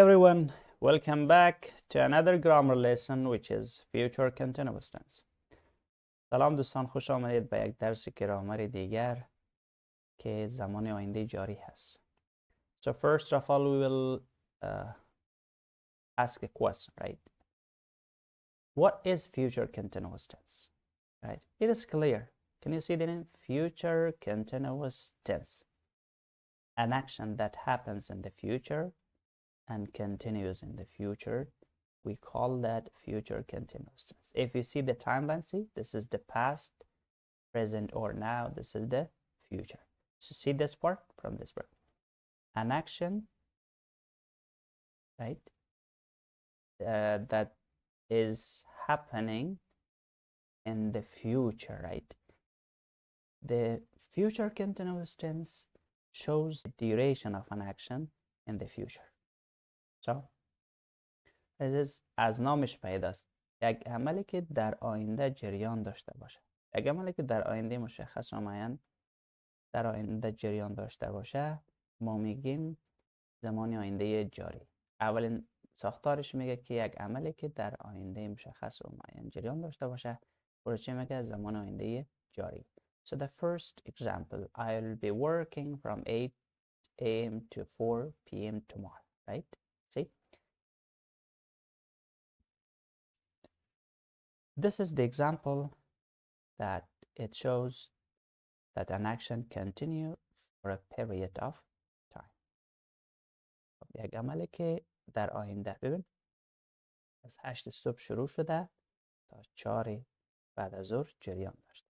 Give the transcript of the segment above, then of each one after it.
Everyone, welcome back to another grammar lesson which is future continuous tense. سلام دوستان، خوش آمدید به یک درس گرامر دیگر که زمان آینده جاری هست. So first of all we will ask a question, right? What is future continuous tense? Right? It is clear. Can you see the name? Future continuous tense. An action that happens in the future and continues in the future, we call that future continuous tense. If you see the timeline, see, this is the past, present, or now. This is the future. So see this part from this part. An action, right, that is happening in the future, right? The future continuous tense shows the duration of an action in the future. So this is از نامش پیداست، یک عملی که در آینده جریان داشته باشه. یک عملی که در آینده مشخص و معین در آینده جریان داشته باشه ما میگیم زمان آینده جاری. اولین ساختارش میگه که یک عملی که در آینده مشخص و معین جریان داشته باشه برای چی میگه زمان آینده جاری. So the first example, I'll be working from 8 a.m. to 4 p.m. tomorrow, right? See? This is the example that it shows that an action continue for a period of time. یک عملی که در آینده ببین از 8 صبح شروع شده تا 4 بعد از ظهر جریان داشته.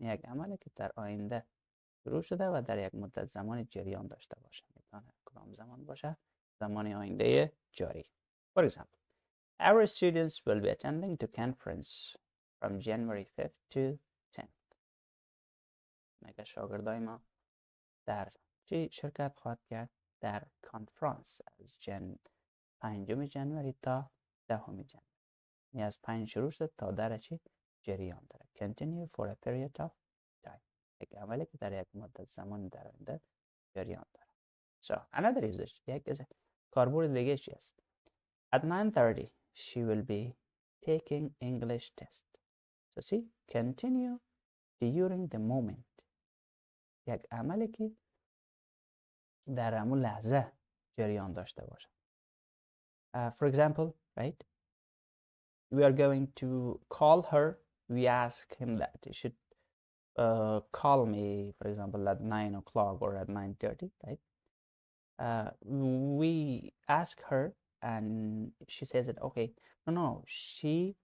یک عملی که در آینده شروع شده و در یک مدت زمان جریان داشته باشه. میتونه کدام زمان باشه؟ زمان آینده جاری. For example, our students will be attending the conference from January 5th to 10th. میگه شاگردای ما در چی شرکت خواهد کرد؟ در کانفرانس از 5 جنوری تا 10 جنوری. یعنی از 5 شروع شد تا در چی جریان داره. Continue for a period of time. یک عملی که در یک مدت زمان در آینده جریان داره. So another usage. یک کاربرد دیگه چی است؟ At 9:30 she will be taking English test. So see, continue during the moment. یک عملی که در همون لحظه جریان داشته باشه. For example, right? We are going to call her. We ask him that he should call me, for example, at 9 o'clock or at 9:30, right? We ask her and she says that, okay, no, she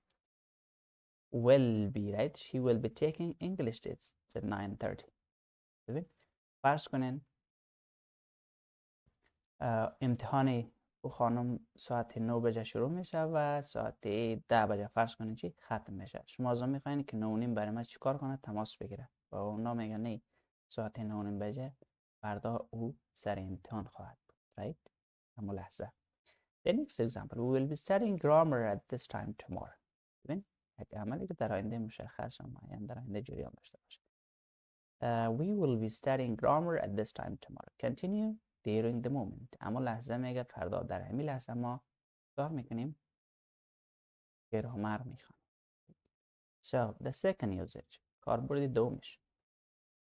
will be, right? She will be taking English tests at 9:30. ببین فرض کنین امتحان او خانم ساعت 9 بجه شروع میشه و ساعت 10 بجه فرض کنین چی ختم میشه. شما از میخواین که 9:30 برای من چی کار کنه؟ تماس بگیره و اونا میگن نه ساعت 9:30 بجه فردا او سر امتحان خواهد بود، right؟ همون لحظه. The next example, we will be studying grammar at this time tomorrow. ببین یک عملی که در آینده مشخص و معین در آینده جریان داشته باشه. We will be studying grammar at this time tomorrow. Continue during the moment. اما لحظه میگه فردا در همین لحظه ما کار میکنیم گرامر میخوانیم. So the second usage, کاربرد دومش.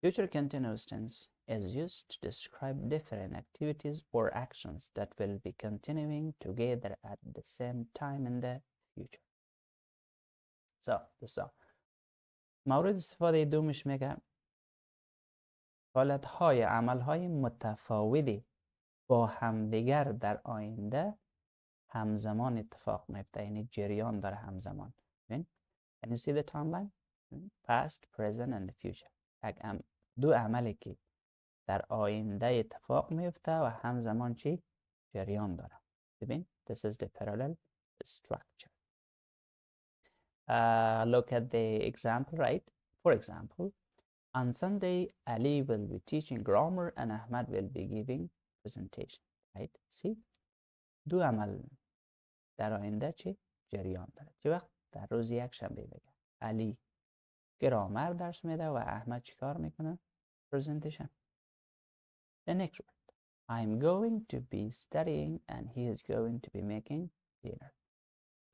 Future continuous tense is used to describe different activities or actions that will be continuing together at the same time in the future. So مورد استفاده دومش میگه حالتهای عملهای متفاوتی با همدیگر در آینده همزمان اتفاق میفته، یعنی جریان داره همزمان. ببین Can you see the timeline? Past, present and the future. دو عملی که در آینده اتفاق میفته و همزمان چی جریان داره. ببین this is the parallel structure. Look at the example, right? For example, on Sunday, Ali will be teaching grammar and Ahmad will be giving presentation, right? See? دو عمل در آینده چی جریان داره. چه وقت در روز یک شنبه بگه علی گرامر درس میده و احمد چیکار میکنه؟ presentation. The next word, I'm going to be studying and he is going to be making dinner.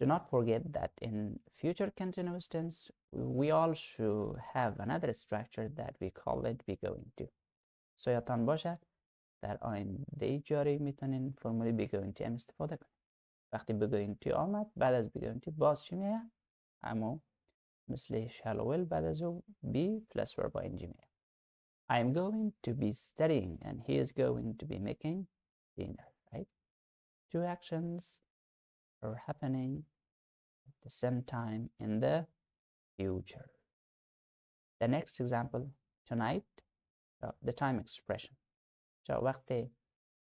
Do not forget that in future continuous tense, we also have another structure that we call it be going to. So یادتان باشه در آینده جاری میتونین فرمولی be going to هم استفاده کنید. وقتی be going to آمد بعد از be going to باز چی میه؟ همون مثل shall will بعد از او be plus verb ing میه. I'm going to be studying and he is going to be making dinner, right? Two actions are happening at the same time in the future. The next example, tonight, the time expression. So وقتی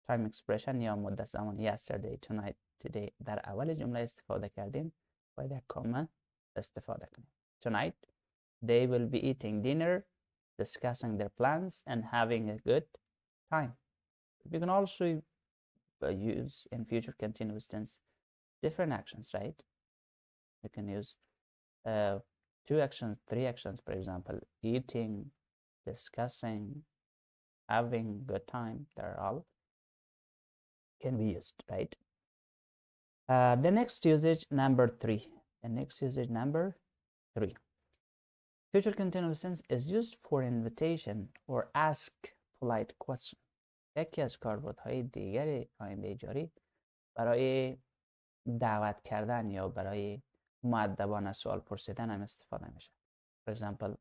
time expression یا مدت زمان yesterday, tonight, today در اول جمله استفاده کردیم باید یک کامه استفاده کنیم. Tonight, they will be eating dinner, discussing their plans and having a good time. You can also use in future continuous tense different actions, right? You can use 2 actions, 3 actions, for example, eating, discussing, having good time. They're all can be used, right? The next usage, number 3. The next usage, number 3. Future continuous tense is used for invitation or ask polite question. یکی از کاربردهای دیگر آینده جاری برای دعوت کردن یا برای مؤدبانه سوال پرسیدن هم استفاده میشه. For example,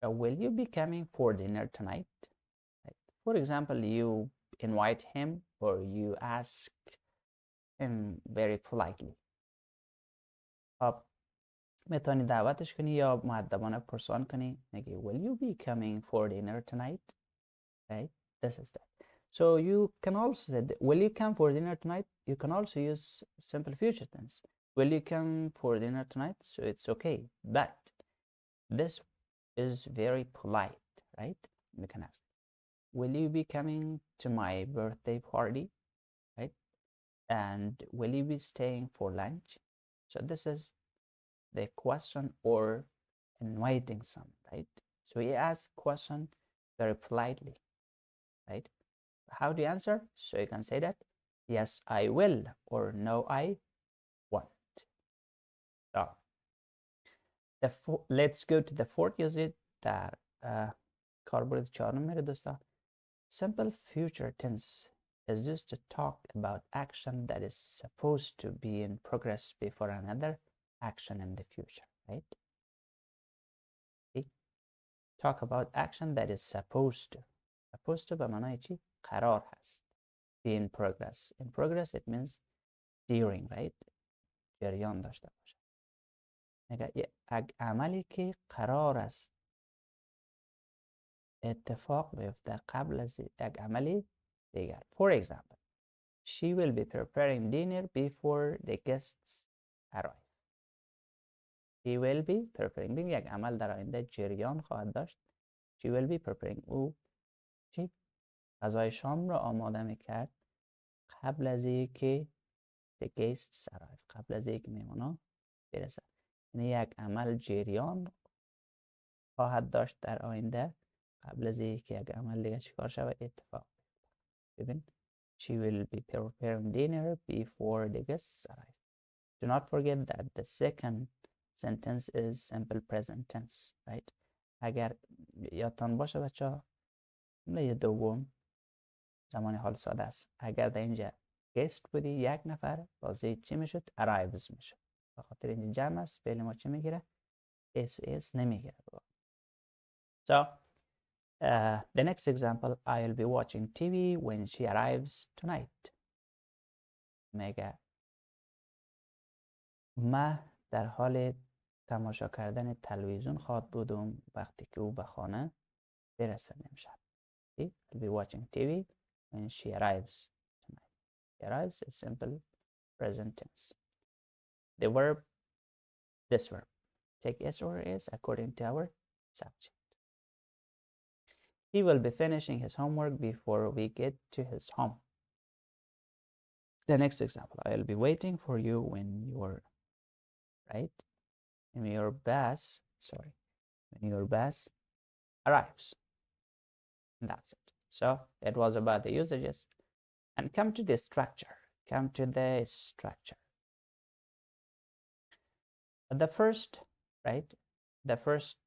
will you be coming for dinner tonight? Right. For example, you invite him or you ask him very politely. میتونی دعوتش کنی یا مؤدبانه پرسان کنی. میگی will you be coming for dinner tonight? Right? This is that. So you can also say, will you come for dinner tonight? You can also use simple future tense. Will you come for dinner tonight? So it's okay. But this is very polite, right? You can ask, will you be coming to my birthday party? Right? And will you be staying for lunch? So this is the question or inviting some, right? So he asks question very politely, right? How do you answer? So you can say that, yes, I will, or no, I won't. So let's go to the fourth usage that کاربرد چهارم میره دوستا. Simple future tense is used to talk about action that is supposed to be in progress before another action in the future, right? Okay. Talk about action that is supposed to. Supposed to به معنای چی؟ قرار هست. Be in progress. In progress it means during, right? جریان داشته باشه. میگه یک عملی که قرار است اتفاق بیفته قبل از یک عملی دیگر. For example, she will be preparing dinner before the guests arrive. She will be preparing. ببین یک عمل در آینده جریان خواهد داشت. She will be preparing. او چی؟ غذای شام را آماده میکرد قبل از اینکه the guests arrive. قبل از اینکه مهمانا برسن. یعنی یک عمل جریان خواهد داشت در آینده قبل از اینکه یک عمل دیگه چیکار شود اتفاق. ببین she will be preparing dinner before the guests arrive. Do not forget that the second sentence is simple present tense, right? اگر یادتان باشه بچه‌ها جمله دوم زمان حال ساده است. اگر در اینجا guest بودی یک نفر بازی چی میشد؟ arrives میشد. به خاطر اینجا جمع است فعل ما چی میگیره؟ اس نمیگیره. So the next example, I'll be watching TV when she arrives tonight. میگه من در حال تماشا کردن تلویزیون خواهد بودم وقتی که او به خانه برسد امشب. I'll be watching TV when she arrives tonight. She arrives is simple present tense. The verb, this verb, take S or S according to our subject. He will be finishing his homework before we get to his home. The next example, I'll be waiting for you when you're right. When your bus arrives. And that's it. So it was about the usages. And come to the structure. The first, right? The first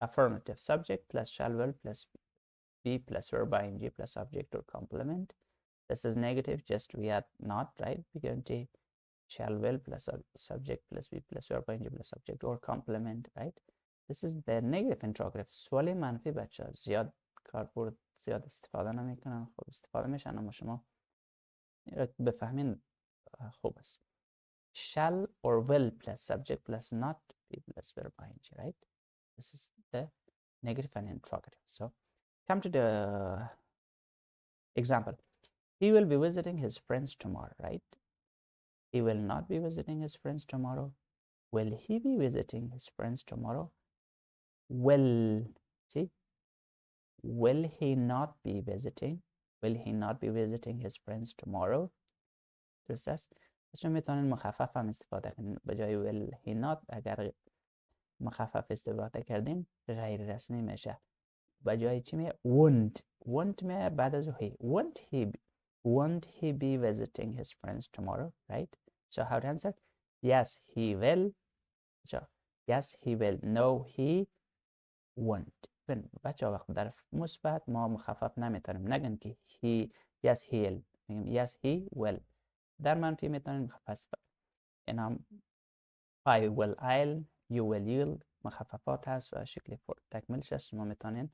affirmative, subject plus shall will plus be plus verb ing plus object or complement. This is negative, just we add not, right? We're going to shall will plus subject plus be plus verb ing plus object or complement, right? This is the negative interrogative. سوال منفی بچه ها زیاد کاربرد زیاد استفاده نمیکنن، خب استفاده میشن، اما شما بفهمین خوب است. Shall or will plus subject plus not be plus verb ing, right? This is the negative and interrogative. So come to the example. He will be visiting his friends tomorrow, right? He will not be visiting his friends tomorrow. Will he be visiting his friends tomorrow? Will, see, will he not be visiting? Will he not be visiting his friends tomorrow? درست است؟ شما میتونید مخفف هم استفاده کنید. به جای will he not اگر مخفف استفاده کردیم غیر رسمی میشه. به جای چی میه؟ won't میه بعد از he. Won't he be visiting his friends tomorrow, right? So how to answer? Yes, he will. So, yes, he will. No, he won't. بچه ها وقت در مثبت ما مخفف نمیتونیم نگن که he, yes, he'll. yes, he will. در منفی میتونیم مخفف این هم I will, I'll, you will, you'll مخففات هست و شکل تکمیلش هست. شما میتونین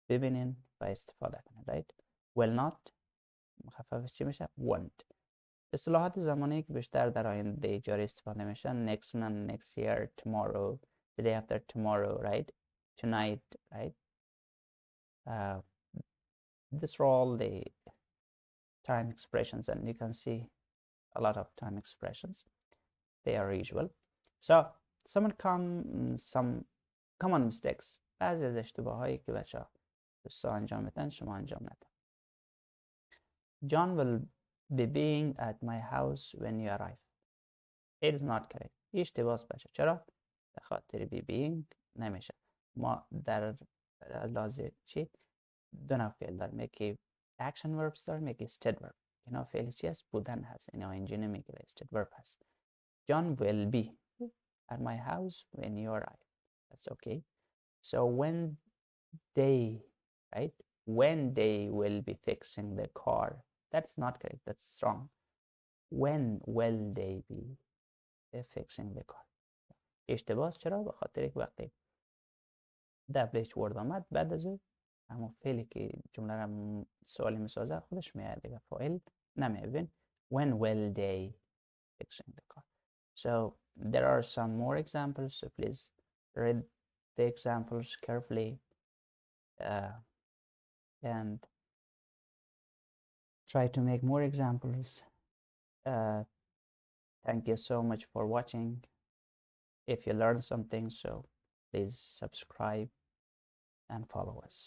ببینین و استفاده کنین، right? will not مخففش چی میشه؟ won't. اصطلاحات زمانی که بیشتر در آینده جاری استفاده میشن next month, next year, tomorrow, the day after tomorrow, right? Tonight, right? These are all the time expressions, and you can see a lot of time expressions. They are usual. So some common mistakes. بعضی از اشتباه هایی که بچه ها دوستا انجام میدن شما انجام ندن. John will be being at my house when you arrive. It is not correct. اشتباه است بچه. چرا؟ به خاطر be being نمیشه. ما در لازم چی؟ دو نوع فعل داریم. یکی action verbs داریم، یکی stative verb. اینا فعل چی هست؟ بودن هست. اینا انجی نمیگیره. stative verb هست. John will be at my house when you arrive. That's okay. So when they, right? When they will be fixing the car. That's not correct. That's wrong. When will they be fixing the car. اشتباهه. چرا؟ به خاطر یک وقتی دبلش ورد آمد بعد از او همون فعلی که جمله را سوالی میسازه خودش میاد دیگه فاعل نمیبین. When will they fixing the car. So there are some more examples, so please read the examples carefully and try to make more examples. Thank you so much for watching. If you learned something, so please subscribe and follow us.